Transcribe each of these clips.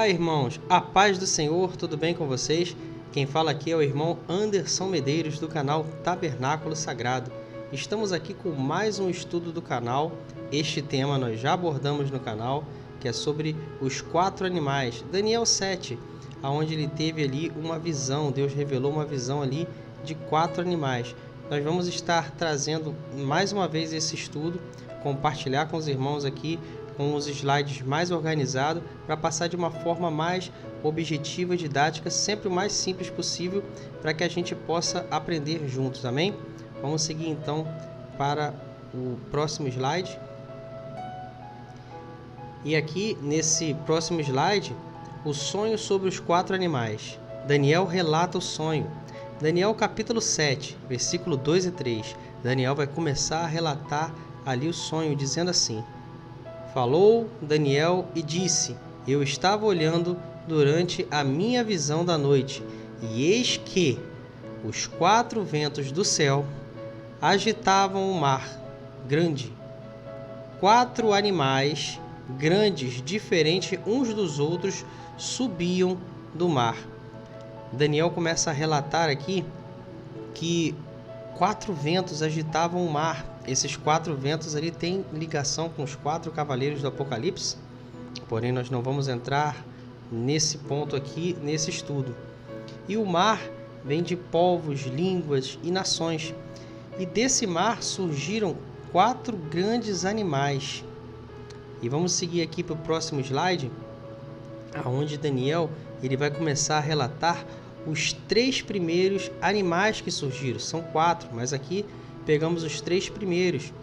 Olá, irmãos, a paz do Senhor, tudo bem com vocês? Quem fala aqui é o irmão Anderson Medeiros do canal Tabernáculo Sagrado. Estamos aqui com mais um estudo do canal. Este tema nós já abordamos no canal, que é sobre os 4 animais. Daniel 7, onde ele teve ali uma visão, Deus revelou uma visão ali de 4 animais. Nós vamos estar trazendo mais uma vez esse estudo, compartilhar com os irmãos aqui com os slides mais organizados, para passar de uma forma mais objetiva, didática, sempre o mais simples possível, para que a gente possa aprender juntos, amém? Vamos seguir então para o próximo slide. E aqui nesse próximo slide, o sonho sobre os 4 animais. Daniel relata o sonho. Daniel capítulo 7, versículo 2 e 3. Daniel vai começar a relatar ali o sonho, dizendo assim: Falou Daniel e disse: Eu estava olhando durante a minha visão da noite, e eis que os 4 ventos do céu agitavam o mar grande. 4 animais grandes, diferentes uns dos outros, subiam do mar. Daniel começa a relatar aqui que 4 ventos agitavam o mar. Esses 4 ventos ali têm ligação com os 4 cavaleiros do Apocalipse, porém nós não vamos entrar nesse ponto aqui, nesse estudo. E o mar vem de povos, línguas e nações, e desse mar surgiram 4 grandes animais. E vamos seguir aqui para o próximo slide, onde Daniel ele vai começar a relatar os 3 primeiros animais que surgiram. São 4, mas aqui pegamos os 3 primeiros.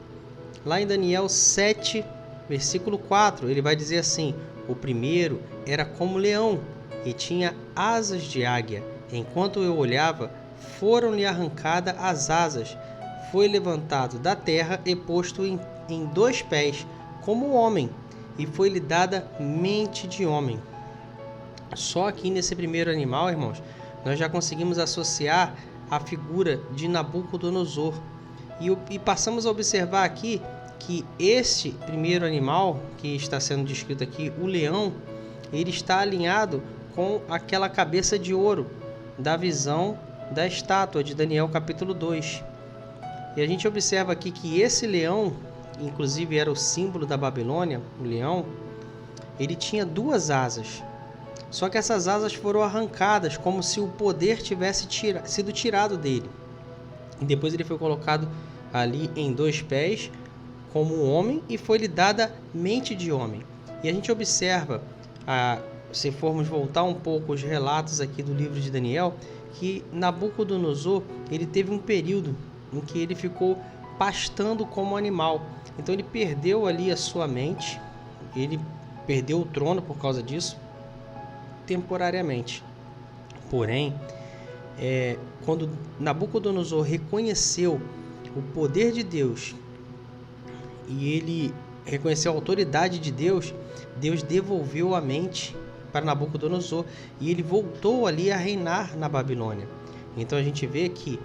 Lá em Daniel 7, versículo 4, ele vai dizer assim: O primeiro era como leão e tinha asas de águia. Enquanto eu olhava, foram-lhe arrancadas as asas. Foi levantado da terra e posto em 2 pés, como homem, e foi-lhe dada mente de homem. Só aqui nesse primeiro animal, irmãos, nós já conseguimos associar a figura de Nabucodonosor. E passamos a observar aqui que este primeiro animal que está sendo descrito aqui, o leão, ele está alinhado com aquela cabeça de ouro da visão da estátua de Daniel capítulo 2. E a gente observa aqui que esse leão, inclusive era o símbolo da Babilônia, o leão, ele tinha 2 asas. Só que essas asas foram arrancadas, como se o poder tivesse sido tirado dele. E depois ele foi colocado ali em 2 pés, como um homem, e foi-lhe dada mente de homem. E a gente observa, se formos voltar um pouco os relatos aqui do livro de Daniel, que Nabucodonosor ele teve um período em que ele ficou pastando como animal. Então ele perdeu ali a sua mente, ele perdeu o trono por causa disso, temporariamente. Porém, quando Nabucodonosor reconheceu o poder de Deus e ele reconheceu a autoridade de Deus, Deus devolveu a mente para Nabucodonosor e ele voltou ali a reinar na Babilônia. Então a gente vê que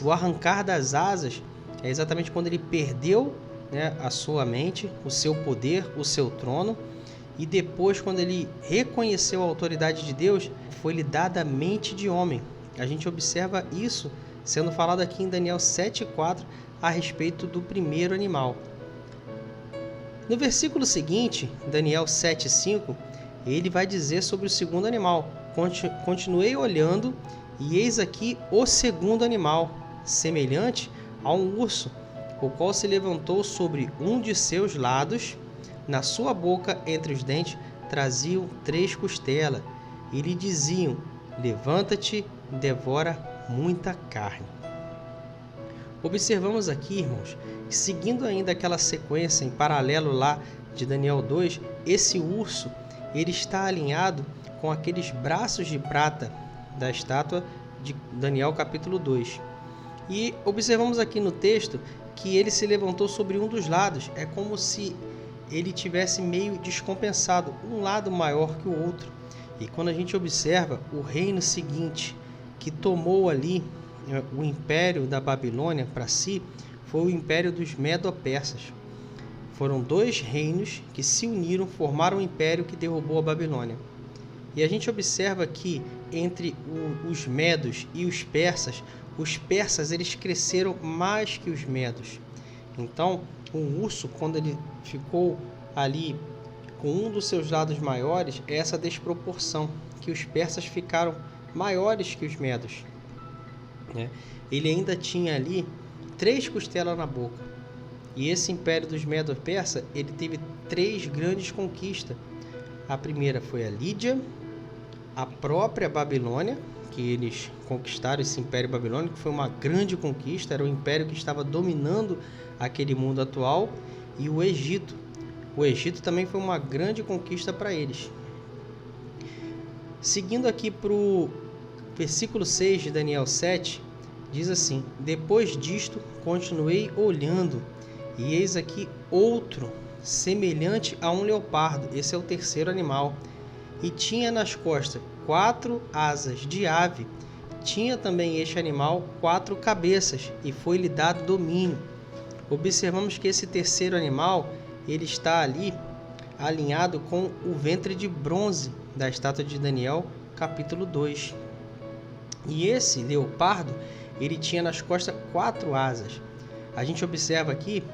o arrancar das asas é exatamente quando ele perdeu, a sua mente, o seu poder, o seu trono. E depois, quando ele reconheceu a autoridade de Deus, foi-lhe dada a mente de homem. A gente observa isso sendo falado aqui em Daniel 7,4 a respeito do primeiro animal. No versículo seguinte, Daniel 7,5, ele vai dizer sobre o segundo animal. Continuei olhando e eis aqui o segundo animal, semelhante a um urso, o qual se levantou sobre um de seus lados. Na sua boca, entre os dentes, traziam 3 costelas, e lhe diziam: Levanta-te, devora muita carne. Observamos aqui, irmãos, que seguindo ainda aquela sequência em paralelo lá de Daniel 2, esse urso ele está alinhado com aqueles braços de prata da estátua de Daniel capítulo 2. E observamos aqui no texto que ele se levantou sobre um dos lados. É como se ele tivesse meio descompensado, um lado maior que o outro. E quando a gente observa o reino seguinte que tomou ali o império da Babilônia para si, foi o império dos Medo-Persas. Foram dois reinos que se uniram, formaram um império que derrubou a Babilônia. E a gente observa que entre os medos e os persas eles cresceram mais que os medos. Então, o urso, quando ele ficou ali com um dos seus lados maiores, é essa desproporção, que os persas ficaram maiores que os medos, né? Ele ainda tinha ali 3 costelas na boca. E esse império dos medo-persa, ele teve 3 grandes conquistas. A primeira foi a Lídia, a própria Babilônia, que eles conquistaram esse império babilônico, que foi uma grande conquista, era o império que estava dominando aquele mundo atual, e o Egito. O Egito também foi uma grande conquista para eles. Seguindo aqui para o versículo 6 de Daniel 7, diz assim: depois disto continuei olhando, e eis aqui outro, semelhante a um leopardo, esse é o terceiro animal, e tinha nas costas 4 asas de ave. Tinha também este animal 4 cabeças, e foi-lhe dado domínio. Observamos que esse terceiro animal, ele está ali alinhado com o ventre de bronze da estátua de Daniel, capítulo 2. E esse leopardo, ele tinha nas costas 4 asas. A gente observa aqui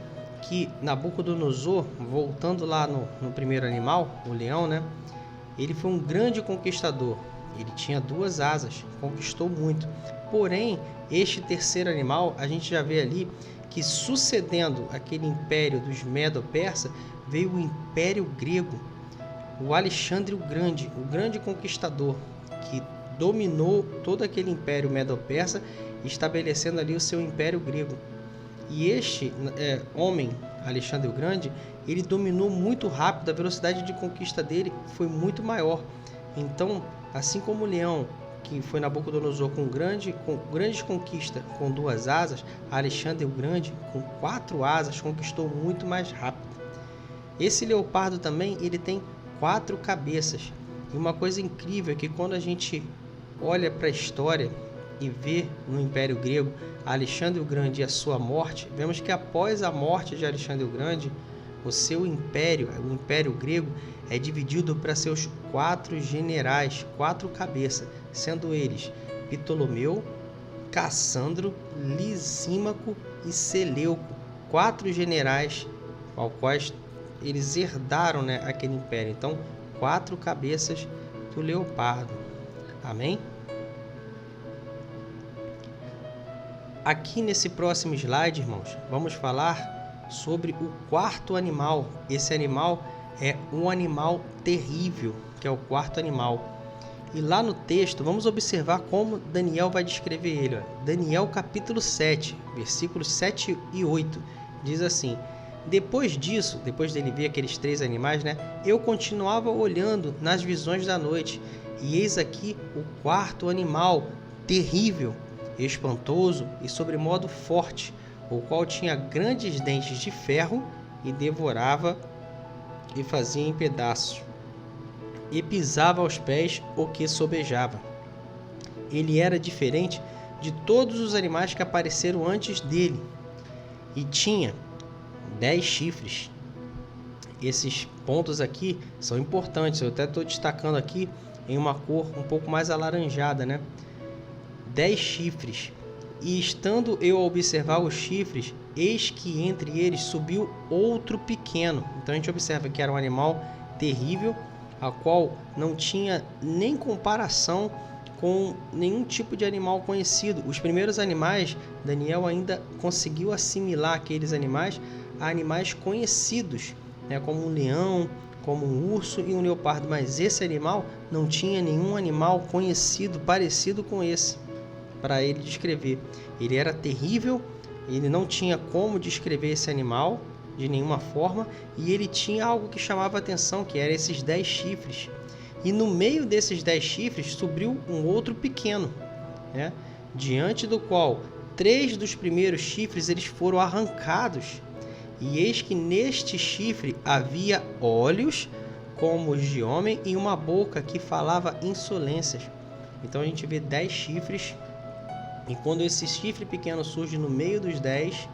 que Nabucodonosor, voltando lá no primeiro animal, o leão, né? Ele foi um grande conquistador. Ele tinha 2 asas, conquistou muito. Porém, este terceiro animal, a gente já vê ali que, sucedendo aquele império dos Medo-Persa, veio o Império Grego. O Alexandre o grande conquistador, que dominou todo aquele império Medo-Persa, estabelecendo ali o seu Império Grego. E este homem, Alexandre o Grande, ele dominou muito rápido, a velocidade de conquista dele foi muito maior. Então, assim como o leão, que foi Nabucodonosor com grandes conquistas com 2 asas, Alexandre o Grande, com 4 asas, conquistou muito mais rápido. Esse leopardo também, ele tem 4 cabeças. E uma coisa incrível é que quando a gente olha para a história e vê no Império Grego Alexandre o Grande e a sua morte, vemos que após a morte de Alexandre o Grande, o seu império, o Império Grego, é dividido para seus 4 generais, 4 cabeças, sendo eles Ptolomeu, Cassandro, Lisímaco e Seleuco, 4 generais, ao quais eles herdaram, né, aquele império. Então, 4 cabeças do leopardo. Amém? Aqui nesse próximo slide, irmãos, vamos falar sobre o 4º animal. Esse animal é um animal terrível, que é o 4º animal. E lá no texto, vamos observar como Daniel vai descrever ele. Daniel capítulo 7, versículos 7 e 8, diz assim: depois disso, depois dele ver aqueles 3 animais, né, eu continuava olhando nas visões da noite, e eis aqui o 4º animal, terrível, espantoso e sobremodo forte, o qual tinha grandes dentes de ferro e devorava e fazia em pedaços, e pisava aos pés o que sobejava. Ele era diferente de todos os animais que apareceram antes dele, e tinha 10 chifres. Esses pontos aqui são importantes, eu até estou destacando aqui em uma cor um pouco mais alaranjada, né? 10 chifres. E estando eu a observar os chifres, eis que entre eles subiu outro pequeno. Então a gente observa que era um animal terrível, a qual não tinha nem comparação com nenhum tipo de animal conhecido. Os primeiros animais, Daniel ainda conseguiu assimilar aqueles animais a animais conhecidos, né, como um leão, como um urso e um leopardo, mas esse animal não tinha nenhum animal conhecido parecido com esse para ele descrever. Ele era terrível, ele não tinha como descrever esse animal de nenhuma forma, e ele tinha algo que chamava a atenção, que era esses 10 chifres. E no meio desses 10 chifres subiu um outro pequeno, né, diante do qual 3 dos primeiros chifres eles foram arrancados. E eis que neste chifre havia olhos como os de homem e uma boca que falava insolências. Então a gente vê 10 chifres, e quando esse chifre pequeno surge no meio dos 10,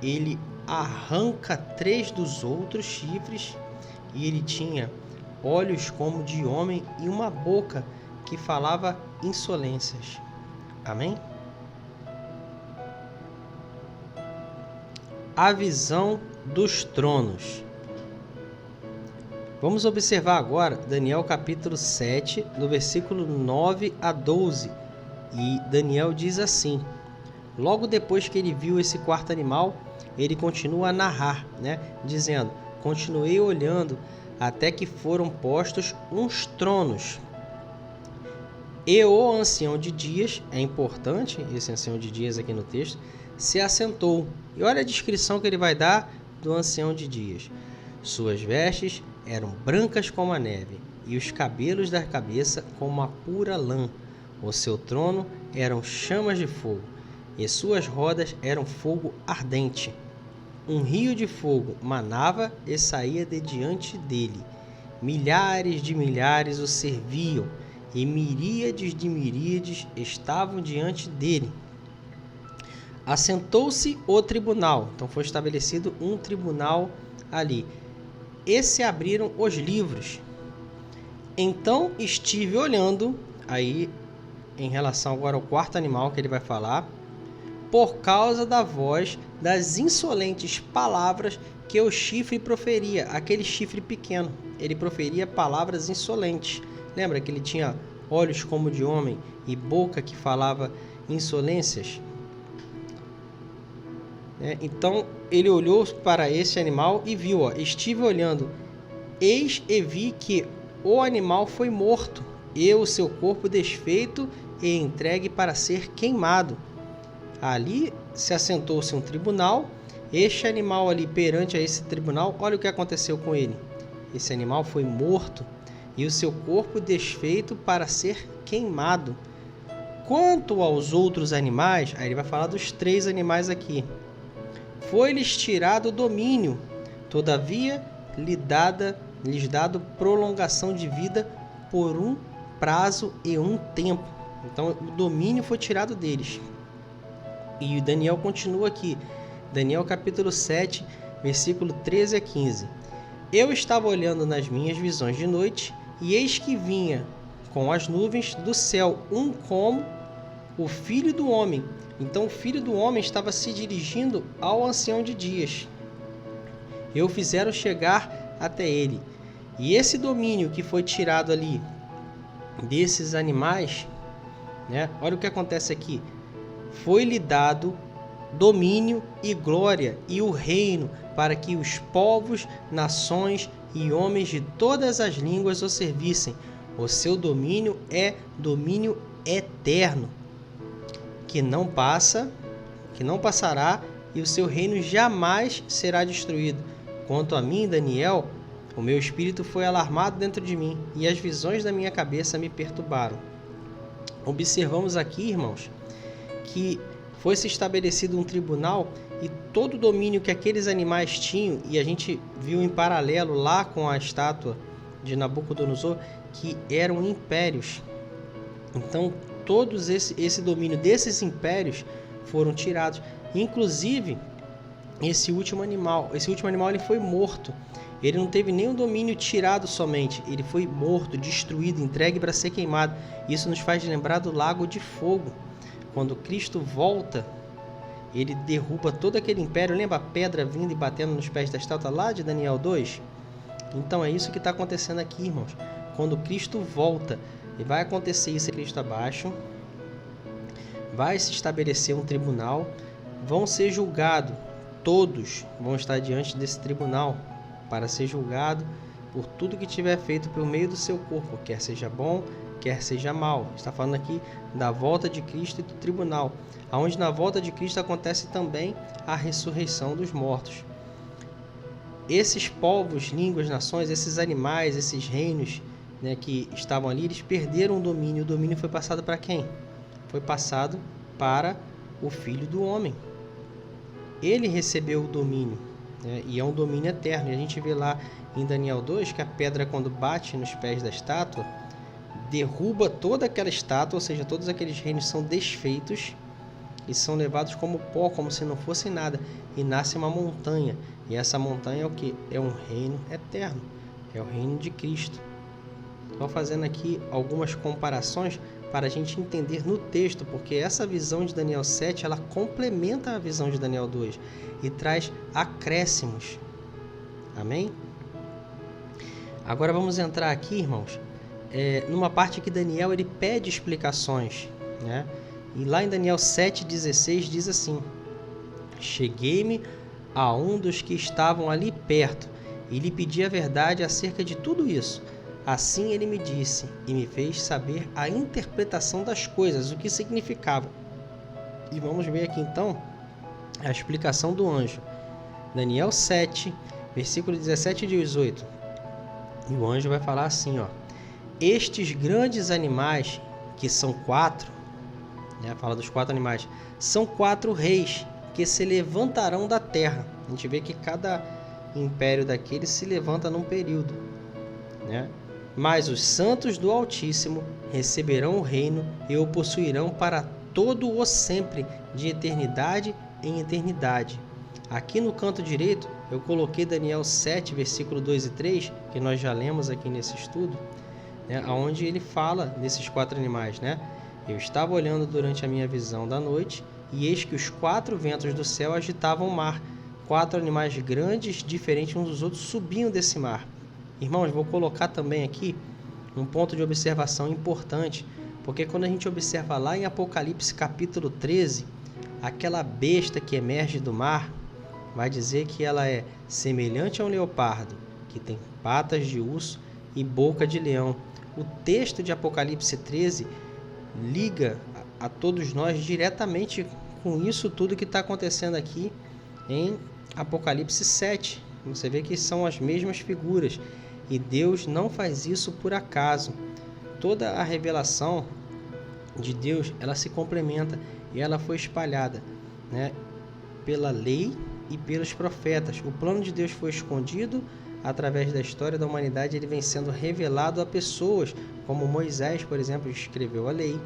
ele arranca 3 dos outros chifres, e ele tinha olhos como de homem e uma boca que falava insolências. Amém? A visão dos tronos. Vamos observar agora Daniel capítulo 7, do versículo 9 a 12. E Daniel diz assim: logo depois que ele viu esse quarto animal, ele continua a narrar, dizendo: continuei olhando até que foram postos uns tronos. E o ancião de dias, é importante esse ancião de dias aqui no texto, se assentou. E olha a descrição que ele vai dar do ancião de dias. Suas vestes eram brancas como a neve, e os cabelos da cabeça como a pura lã. O seu trono eram chamas de fogo, e suas rodas eram fogo ardente. Um rio de fogo manava e saía de diante dele. Milhares de milhares o serviam, e miríades de miríades estavam diante dele. Assentou-se o tribunal. Então foi estabelecido um tribunal ali. E se abriram os livros. Então estive olhando, aí em relação agora ao quarto animal que ele vai falar, por causa da voz das insolentes palavras que o chifre proferia, aquele chifre pequeno. Ele proferia palavras insolentes. Lembra que ele tinha olhos como de homem e boca que falava insolências? Então ele olhou para esse animal e viu, estive olhando, eis e vi que o animal foi morto, e o seu corpo desfeito e entregue para ser queimado. Ali se assentou-se um tribunal. Este animal ali perante a esse tribunal, olha o que aconteceu com ele. Esse animal foi morto e o seu corpo desfeito para ser queimado. Quanto aos outros animais, aí ele vai falar dos 3 animais aqui. Foi-lhes tirado o domínio, todavia lhes dado prolongação de vida por um prazo e um tempo. Então o domínio foi tirado deles. E Daniel continua aqui, Daniel capítulo 7, versículo 13 a 15. Eu estava olhando nas minhas visões de noite, e eis que vinha com as nuvens do céu um como o filho do homem. Então o filho do homem estava se dirigindo ao ancião de dias. E o fizeram chegar até ele. E esse domínio que foi tirado ali desses animais, olha o que acontece aqui. Foi-lhe dado domínio e glória e o reino, para que os povos, nações e homens de todas as línguas o servissem. O seu domínio é domínio eterno, que não passará, e o seu reino jamais será destruído. Quanto a mim, Daniel, o meu espírito foi alarmado dentro de mim, e as visões da minha cabeça me perturbaram. Observamos aqui, irmãos, que foi-se estabelecido um tribunal, e todo o domínio que aqueles animais tinham, e a gente viu em paralelo lá com a estátua de Nabucodonosor, que eram impérios. Então, todos esse domínio desses impérios foram tirados. Inclusive, esse último animal ele foi morto. Ele não teve nenhum domínio tirado somente. Ele foi morto, destruído, entregue para ser queimado. Isso nos faz lembrar do lago de fogo. Quando Cristo volta, ele derruba todo aquele império. Lembra a pedra vindo e batendo nos pés da estátua lá de Daniel 2? Então é isso que está acontecendo aqui, irmãos. Quando Cristo volta, e vai acontecer isso, Cristo abaixo, vai se estabelecer um tribunal, vão ser julgados, todos vão estar diante desse tribunal para ser julgado por tudo que tiver feito por meio do seu corpo, quer seja bom, quer seja mal. Está falando aqui da volta de Cristo e do tribunal, onde na volta de Cristo acontece também a ressurreição dos mortos. Esses povos, línguas, nações, esses animais, esses reinos, que estavam ali, eles perderam o domínio. O domínio foi passado para quem? Foi passado para o Filho do Homem. Ele recebeu o domínio, e é um domínio eterno. E a gente vê lá em Daniel 2 que a pedra, quando bate nos pés da estátua, derruba toda aquela estátua, ou seja, todos aqueles reinos são desfeitos, e são levados como pó, como se não fossem nada, e nasce uma montanha. E essa montanha é o que? É um reino eterno, é o reino de Cristo. Estou fazendo aqui algumas comparações para a gente entender no texto, porque essa visão de Daniel 7, ela complementa a visão de Daniel 2 e traz acréscimos. Amém? Agora vamos entrar aqui, irmãos, numa parte que Daniel ele pede explicações, né? E lá em Daniel 7,16 diz assim: cheguei-me a um dos que estavam ali perto e lhe pedi a verdade acerca de tudo isso. Assim ele me disse e me fez saber a interpretação das coisas, o que significava. E vamos ver aqui então a explicação do anjo. Daniel 7, versículo 17 e 18. E o anjo vai falar assim, ó: estes grandes animais, que são 4, né, fala dos 4 animais, são 4 reis que se levantarão da terra. A gente vê que cada império daqueles se levanta num período, né? Mas os santos do Altíssimo receberão o reino e o possuirão para todo o sempre, de eternidade em eternidade. Aqui no canto direito, eu coloquei Daniel 7, versículo 2 e 3, que nós já lemos aqui nesse estudo, né, onde ele fala desses 4 animais, né? Eu estava olhando durante a minha visão da noite, e eis que os 4 ventos do céu agitavam o mar. 4 animais grandes, diferentes uns dos outros, subiam desse mar. Irmãos, vou colocar também aqui um ponto de observação importante, porque quando a gente observa lá em Apocalipse capítulo 13, aquela besta que emerge do mar, vai dizer que ela é semelhante a um leopardo, que tem patas de urso e boca de leão. O texto de Apocalipse 13 liga a todos nós diretamente com isso tudo que está acontecendo aqui em Apocalipse 7. Você vê que são as mesmas figuras. E Deus não faz isso por acaso. Toda a revelação de Deus, ela se complementa e ela foi espalhada, né, pela lei e pelos profetas. O plano de Deus foi escondido através da história da humanidade, ele vem sendo revelado a pessoas, como Moisés, por exemplo, escreveu a lei,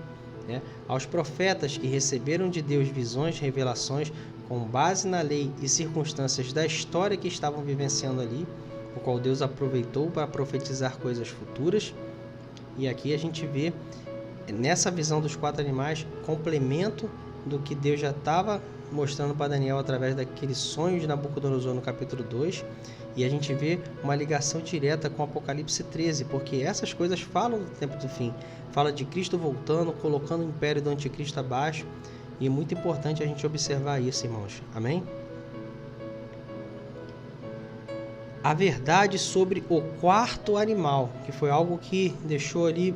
né, aos profetas que receberam de Deus visões, revelações com base na lei e circunstâncias da história que estavam vivenciando ali, o qual Deus aproveitou para profetizar coisas futuras. E aqui a gente vê, nessa visão dos 4 animais, complemento do que Deus já estava mostrando para Daniel através daquele sonho de Nabucodonosor no capítulo 2. E a gente vê uma ligação direta com Apocalipse 13, porque essas coisas falam do tempo do fim. Fala de Cristo voltando, colocando o império do anticristo abaixo. E é muito importante a gente observar isso, irmãos. Amém? A verdade sobre o 4º animal, que foi algo que deixou ali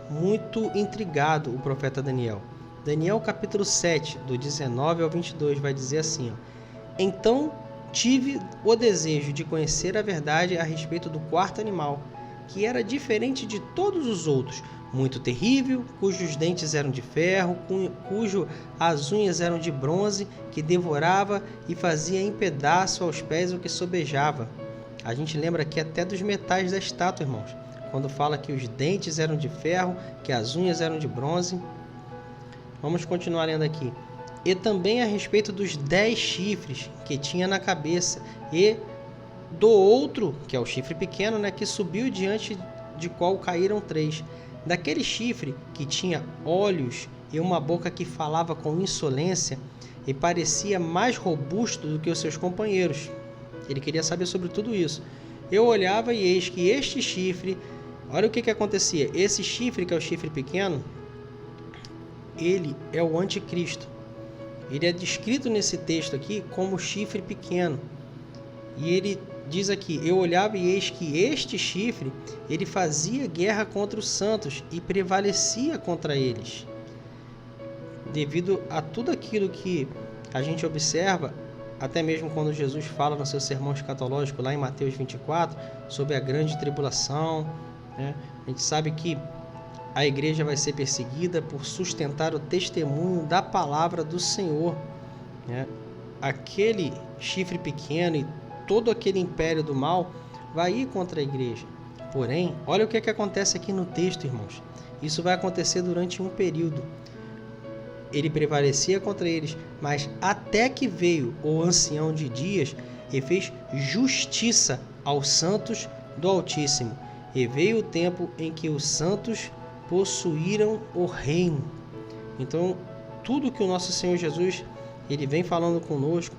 muito intrigado o profeta Daniel. Daniel capítulo 7, do 19 ao 22, vai dizer assim, ó: então tive o desejo de conhecer a verdade a respeito do 4º animal, que era diferente de todos os outros, muito terrível, cujos dentes eram de ferro, cujo as unhas eram de bronze, que devorava e fazia em pedaço aos pés o que sobejava. A gente lembra aqui até dos metais da estátua, irmãos, quando fala que os dentes eram de ferro, que as unhas eram de bronze. Vamos continuar lendo aqui. E também a respeito dos 10 chifres que tinha na cabeça, e do outro, que é o chifre pequeno, né, que subiu diante de qual caíram 3. Daquele chifre que tinha olhos e uma boca que falava com insolência e parecia mais robusto do que os seus companheiros. Ele queria saber sobre tudo isso. Eu olhava e eis que este chifre, olha o que acontecia. Esse chifre, que é o chifre pequeno, ele é o anticristo. Ele é descrito nesse texto aqui como chifre pequeno. E ele diz aqui: eu olhava e eis que este chifre, ele fazia guerra contra os santos e prevalecia contra eles. Devido a tudo aquilo que a gente observa, até mesmo quando Jesus fala no seu sermão escatológico lá em Mateus 24, sobre a grande tribulação, né? A gente sabe que a igreja vai ser perseguida por sustentar o testemunho da palavra do Senhor, né? Aquele chifre pequeno e todo aquele império do mal vai ir contra a igreja. Porém, olha o que acontece aqui no texto, irmãos. Isso vai acontecer durante um período. ele prevalecia contra eles, mas até que veio o ancião de dias e fez justiça aos santos do Altíssimo, e veio o tempo em que os santos possuíram o reino. Então, tudo que o nosso Senhor Jesus ele vem falando conosco,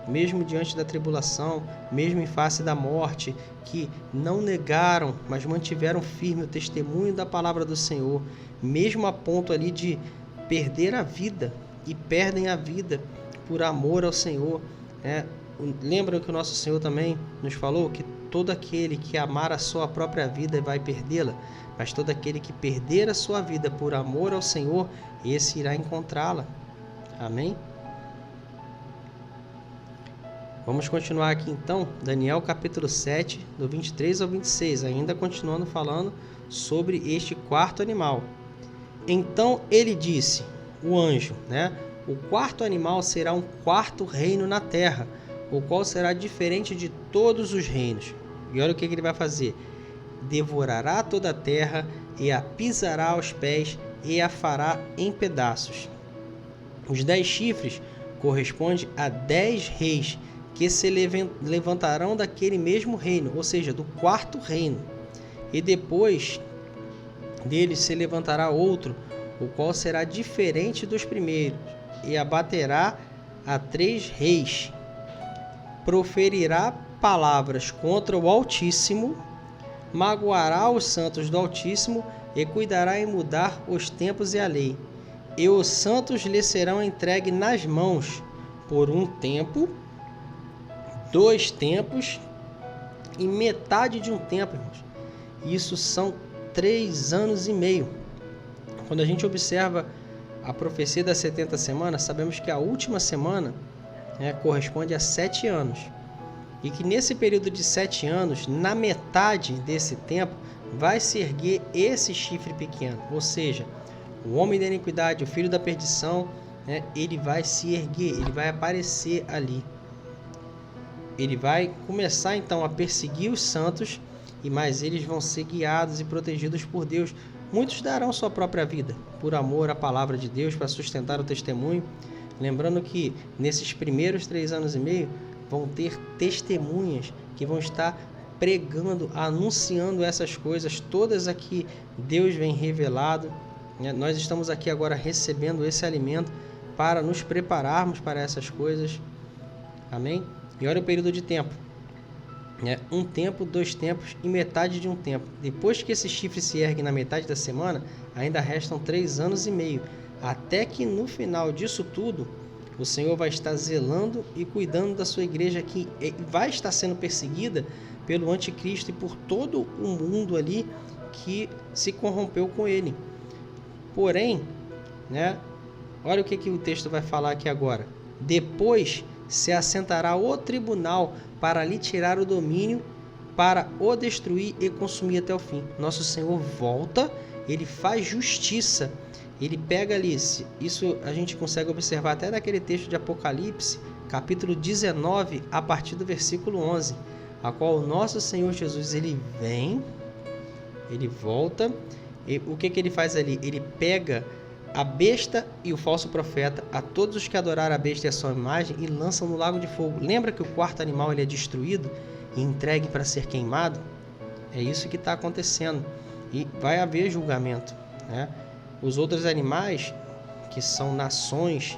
mesmo diante da tribulação, mesmo em face da morte, que não negaram, mas mantiveram firme o testemunho da palavra do Senhor, mesmo a ponto ali de perder a vida, e perdem a vida por amor ao Senhor. Lembram que o nosso Senhor também nos falou que todo aquele que amar a sua própria vida vai perdê-la, mas todo aquele que perder a sua vida por amor ao Senhor, esse irá encontrá-la. Amém? Vamos continuar aqui então, Daniel capítulo 7, do 23 ao 26, ainda continuando falando sobre este quarto animal. Então ele disse, o anjo, o quarto animal será um quarto reino na terra, o qual será diferente de todos os reinos. E olha o que ele vai fazer. Devorará toda a terra e a pisará aos pés e a fará em pedaços. Os 10 chifres correspondem a 10 reis que se levantarão daquele mesmo reino, ou seja, do quarto reino. E depois deles se levantará outro, o qual será diferente dos primeiros, e abaterá a 3 reis. Proferirá palavras contra o Altíssimo, magoará os santos do Altíssimo e cuidará em mudar os tempos e a lei. E os santos lhe serão entregues nas mãos por 1 tempo, 2 tempos e metade de 1 tempo, irmãos. Isso são 3 anos e meio. Quando a gente observa a profecia das 70 semanas, sabemos que a última semana corresponde a 7 anos. E que nesse período de 7 anos, na metade desse tempo, vai se erguer esse chifre pequeno. Ou seja, o homem da iniquidade, o filho da perdição, ele vai se erguer, ele vai aparecer ali. Ele vai começar então a perseguir os santos, e mais eles vão ser guiados e protegidos por Deus. Muitos darão sua própria vida por amor à palavra de Deus, para sustentar o testemunho. Lembrando que nesses primeiros 3 anos e meio vão ter testemunhas que vão estar pregando, anunciando essas coisas todas aqui Deus vem revelado. Nós estamos aqui agora recebendo esse alimento para nos prepararmos para essas coisas. Amém? E olha o período de tempo. 1 tempo, 2 tempos e metade de 1 tempo. Depois que esse chifre se ergue na metade da semana, ainda restam 3 anos e meio. Até que no final disso tudo, o Senhor vai estar zelando e cuidando da sua igreja, que vai estar sendo perseguida pelo anticristo e por todo o mundo ali que se corrompeu com ele. Porém, olha o que o texto vai falar aqui agora. Depois se assentará o tribunal para lhe tirar o domínio, para o destruir e consumir até o fim. Nosso Senhor volta, ele faz justiça. Ele pega ali, isso a gente consegue observar até naquele texto de Apocalipse, capítulo 19, a partir do versículo 11, a qual o nosso Senhor Jesus, ele vem, ele volta, e o que ele faz ali? Ele pega a besta e o falso profeta, a todos os que adoraram a besta e a sua imagem, e lançam no lago de fogo. Lembra que o quarto animal ele é destruído e entregue para ser queimado? É isso que está acontecendo, e vai haver julgamento, Os outros animais, que são nações,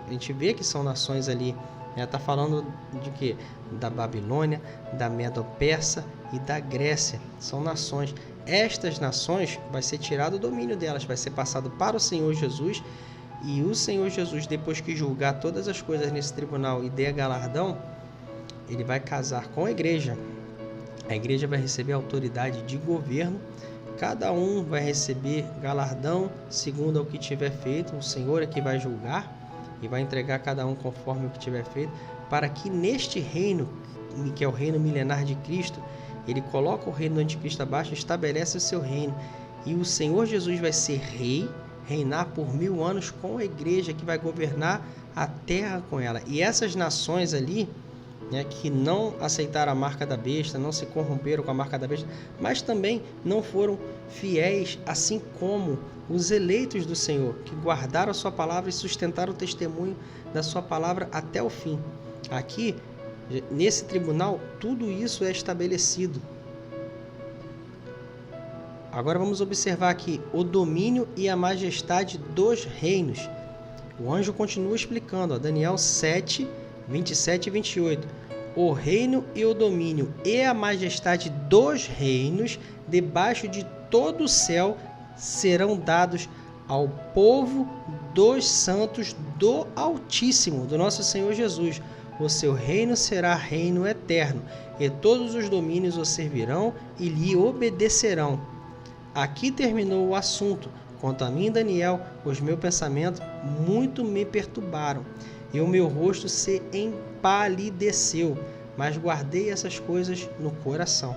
a gente vê que são nações ali, está falando de quê? Da Babilônia, da Medo-Persa e da Grécia, são nações. Estas nações vai ser tirado o domínio delas, vai ser passado para o Senhor Jesus, e o Senhor Jesus, depois que julgar todas as coisas nesse tribunal e der galardão, ele vai casar com a igreja vai receber autoridade de governo. Cada um vai receber galardão segundo o que tiver feito. O Senhor é que vai julgar e vai entregar cada um conforme o que tiver feito, para que neste reino, que é o reino milenar de Cristo, ele coloca o reino do anticristo abaixo, estabelece o seu reino. E o Senhor Jesus vai ser rei, reinar por 1000 anos com a igreja, que vai governar a terra com ela. E essas nações ali, que não aceitaram a marca da besta, não se corromperam com a marca da besta, mas também não foram fiéis, assim como os eleitos do Senhor, que guardaram a sua palavra e sustentaram o testemunho da sua palavra até o fim. Aqui, nesse tribunal, tudo isso é estabelecido. Agora vamos observar aqui o domínio e a majestade dos reinos. O anjo continua explicando, Daniel 7, 27 e 28. O reino e o domínio e a majestade dos reinos debaixo de todo o céu serão dados ao povo dos santos do Altíssimo, do nosso Senhor Jesus. O seu reino será reino eterno, e todos os domínios o servirão e lhe obedecerão. Aqui terminou o assunto. Quanto a mim, Daniel, os meus pensamentos muito me perturbaram, e o meu rosto se empalideceu, mas guardei essas coisas no coração.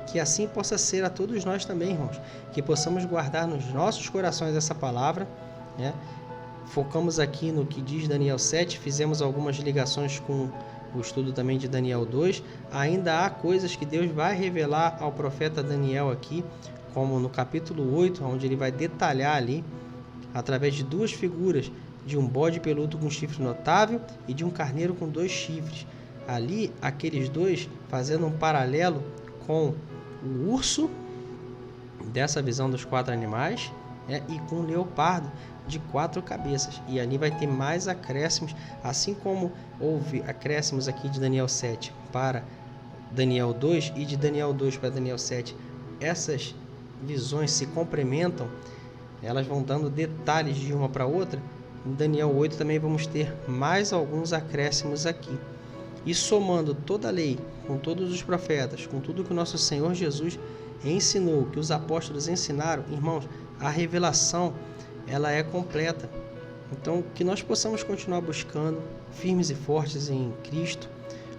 Que assim possa ser a todos nós também, irmãos, que possamos guardar nos nossos corações essa palavra, né? Focamos aqui no que diz Daniel 7, fizemos algumas ligações com o estudo também de Daniel 2. Ainda há coisas que Deus vai revelar ao profeta Daniel aqui, como no capítulo 8, onde ele vai detalhar ali, através de duas figuras, de um bode peludo com chifre notável e de um carneiro com 2 chifres. Ali, aqueles dois fazendo um paralelo com o urso, dessa visão dos 4 animais, e com o leopardo de 4 cabeças. E ali vai ter mais acréscimos, assim como houve acréscimos aqui de Daniel 7 para Daniel 2 e de Daniel 2 para Daniel 7. Essas visões se complementam, elas vão dando detalhes de uma para outra. Em Daniel 8 também vamos ter mais alguns acréscimos aqui. E somando toda a lei, com todos os profetas, com tudo que o nosso Senhor Jesus ensinou, que os apóstolos ensinaram, irmãos, a revelação, ela é completa. Então, que nós possamos continuar buscando, firmes e fortes em Cristo,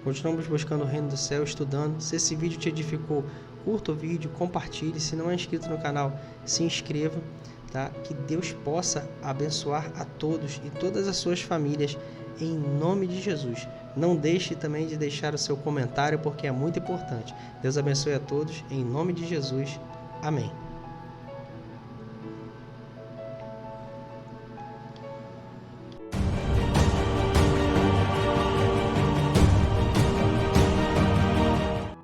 continuamos buscando o reino do céu, estudando. Se esse vídeo te edificou, curta o vídeo, compartilhe. Se não é inscrito no canal, se inscreva, tá? Que Deus possa abençoar a todos e todas as suas famílias, em nome de Jesus. Não deixe também de deixar o seu comentário, porque é muito importante. Deus abençoe a todos, em nome de Jesus. Amém.